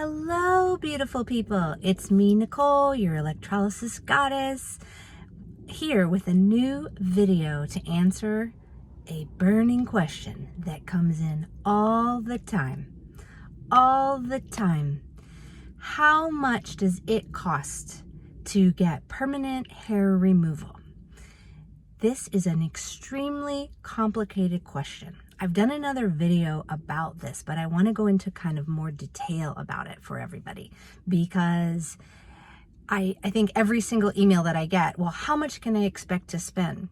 Hello, beautiful people. It's me, Nicole, your electrolysis goddess, here with a new video to answer a burning question that comes in all the time. All the time. How much does it cost to get permanent hair removal? This is an extremely complicated question. I've done another video about this, but I want to go into kind of more detail about it for everybody because I think every single email that I get, well, how much can I expect to spend?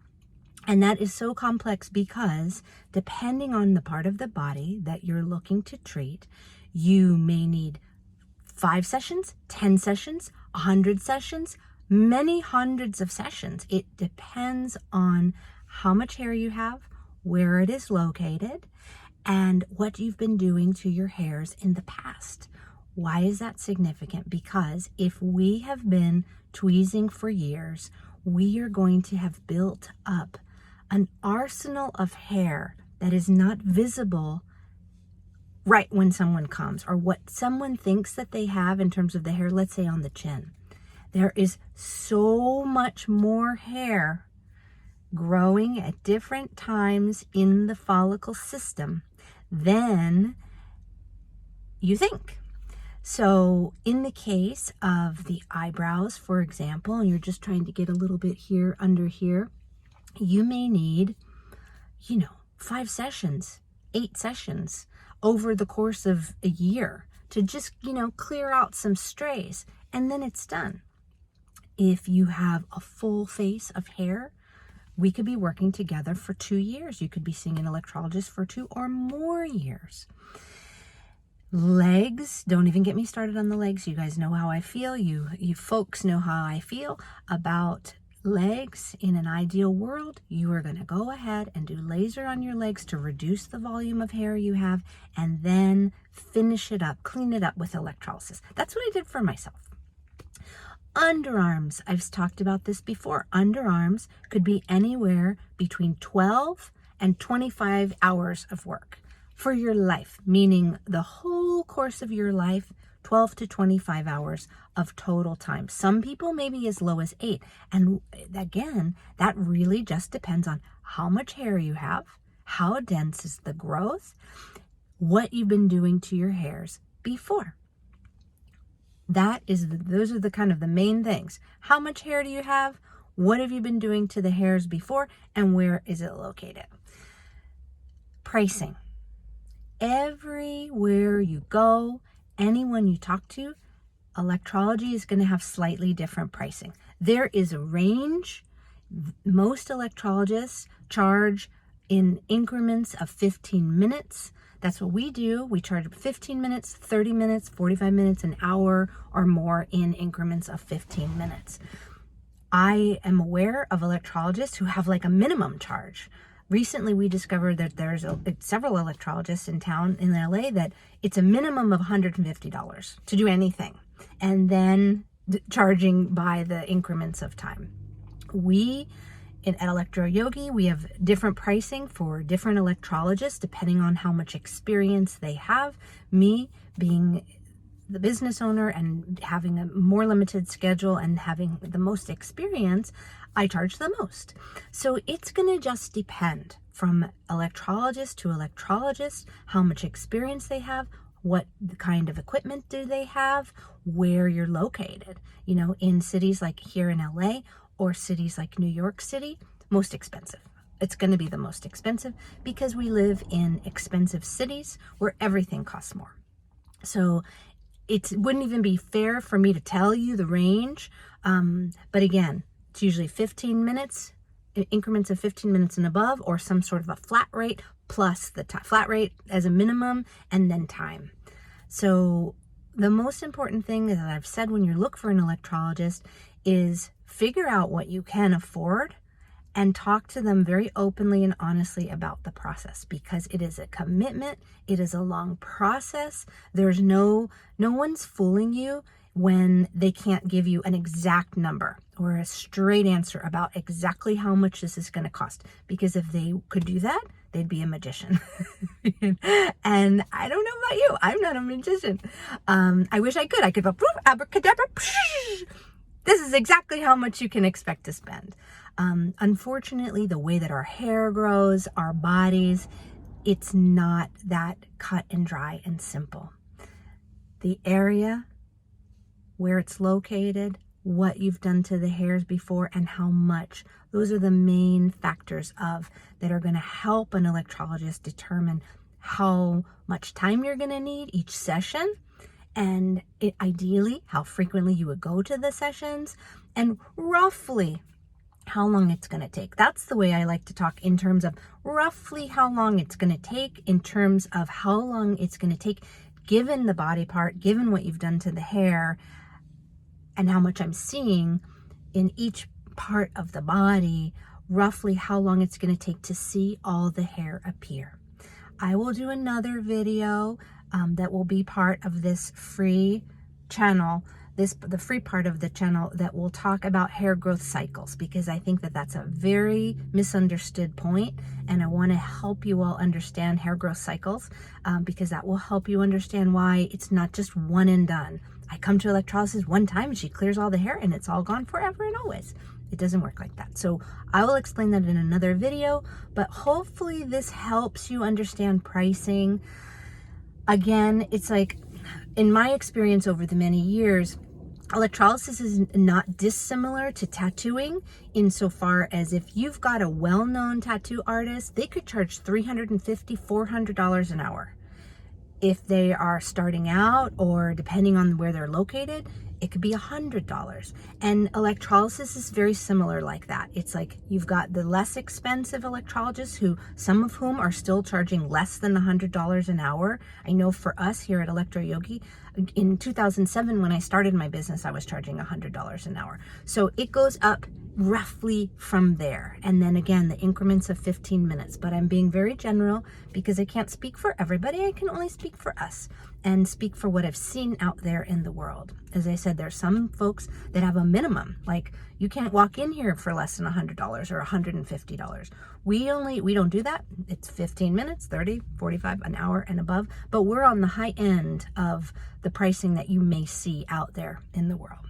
And that is so complex because depending on the part of the body that you're looking to treat, you may need 5 sessions, 10 sessions, 100 sessions, many hundreds of sessions. It depends on how much hair you have, where it is located, and what you've been doing to your hairs in the past. Why is that significant? Because if we have been tweezing for years, we are going to have built up an arsenal of hair that is not visible right when someone comes, or what someone thinks that they have in terms of the hair, let's say on the chin. There is so much more hair growing at different times in the follicle system than you think. So in the case of the eyebrows, for example, and you're just trying to get a little bit here under here, you may need, 5 sessions, 8 sessions over the course of a year to just, clear out some strays, and then it's done. If you have a full face of hair, we could be working together for 2 years. You could be seeing an electrologist for 2 or more years. Legs, don't even get me started on the legs. You guys know how I feel. You folks know how I feel about legs. In an ideal world, you are going to go ahead and do laser on your legs to reduce the volume of hair you have, and then finish it up, clean it up with electrolysis. That's what I did for myself. Underarms, I've talked about this before. Underarms could be anywhere between 12 and 25 hours of work for your life, meaning the whole course of your life, 12 to 25 hours of total time. Some people maybe as low as 8. And again, that really just depends on how much hair you have, how dense is the growth, what you've been doing to your hairs before. Those are the kind of the main things. How much hair do you have? What have you been doing to the hairs before? And where is it located? Pricing. Everywhere you go, anyone you talk to, electrology is going to have slightly different pricing. There is a range. Most electrologists charge in increments of 15 minutes. That's what we do. We charge 15 minutes, 30 minutes, 45 minutes, an hour or more in increments of 15 minutes. I am aware of electrologists who have like a minimum charge. Recently, we discovered that there's several electrologists in town in LA that it's a minimum of $150 to do anything, and then charging by the increments of time. At ElectroYogi, we have different pricing for different electrologists depending on how much experience they have. Me being the business owner and having a more limited schedule and having the most experience, I charge the most. So it's going to just depend from electrologist to electrologist, how much experience they have, what kind of equipment do they have, where you're located. In cities like here in LA, or cities like New York City, most expensive. It's going to be the most expensive because we live in expensive cities where everything costs more. So it wouldn't even be fair for me to tell you the range. But again, it's usually 15 minutes, increments of 15 minutes and above, or some sort of a flat rate plus the flat rate as a minimum, and then time. So the most important thing that I've said when you look for an electrologist is figure out what you can afford and talk to them very openly and honestly about the process, because it is a commitment. It is a long process. There's no one's fooling you when they can't give you an exact number or a straight answer about exactly how much this is going to cost, because if they could do that, they'd be a magician. And I don't know about you. I'm not a magician. I wish I could. I could go, poof, abracadabra. Psh. This is exactly how much you can expect to spend. Unfortunately, the way that our hair grows, our bodies, it's not that cut and dry and simple. The area where it's located, what you've done to the hairs before, and how much. Those are the main factors that are going to help an electrologist determine how much time you're going to need each session, and ideally how frequently you would go to the sessions, and roughly how long it's going to take. That's the way I like to talk, in terms of roughly how long it's going to take, in terms of how long it's going to take given the body part, given what you've done to the hair, and how much I'm seeing in each part of the body, roughly how long it's going to take to see all the hair appear. I will do another video that will be part of this free channel, the free part of the channel, that will talk about hair growth cycles, because I think that that's a very misunderstood point, and I want to help you all understand hair growth cycles, because that will help you understand why it's not just one and done. I come to electrolysis one time and she clears all the hair and it's all gone forever and always. It doesn't work like that. So I will explain that in another video, but hopefully this helps you understand pricing. Again, it's like, in my experience over the many years, electrolysis is not dissimilar to tattooing, insofar as if you've got a well-known tattoo artist, they could charge $350, $400 an hour. If they are starting out, or depending on where they're located, it could be $100. And electrolysis is very similar like that. It's like you've got the less expensive electrologists, who some of whom are still charging less than $100 an hour. I know for us here at ElectroYogi, in 2007, when I started my business, I was charging $100 an hour. So it goes up roughly from there. And then again, the increments of 15 minutes. But I'm being very general because I can't speak for everybody. I can only speak for us and speak for what I've seen out there in the world. As I said, there's some folks that have a minimum, like you can't walk in here for less than $100 or $150. We don't do that. It's 15 minutes, 30, 45, an hour and above, but we're on the high end of the pricing that you may see out there in the world.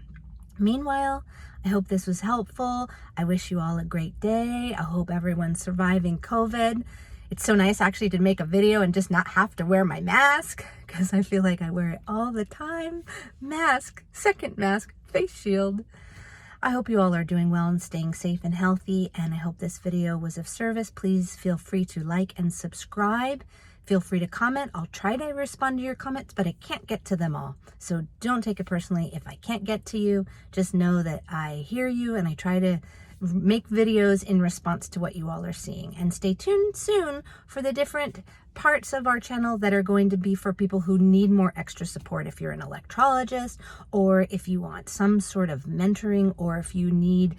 Meanwhile, I hope this was helpful. I wish you all a great day. I hope everyone's surviving COVID. It's so nice actually to make a video and just not have to wear my mask, because I feel like I wear it all the time. Mask, second mask, face shield. I hope you all are doing well and staying safe and healthy, and I hope this video was of service. Please feel free to like and subscribe. Feel free to comment. I'll try to respond to your comments, but I can't get to them all. So don't take it personally if I can't get to you. Just know that I hear you, and I try to make videos in response to what you all are seeing. And stay tuned soon for the different parts of our channel that are going to be for people who need more extra support. If you're an electrologist, or if you want some sort of mentoring, or if you need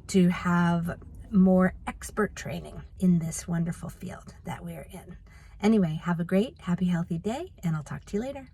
to have more expert training in this wonderful field that we're in. Anyway, have a great, happy, healthy day, and I'll talk to you later.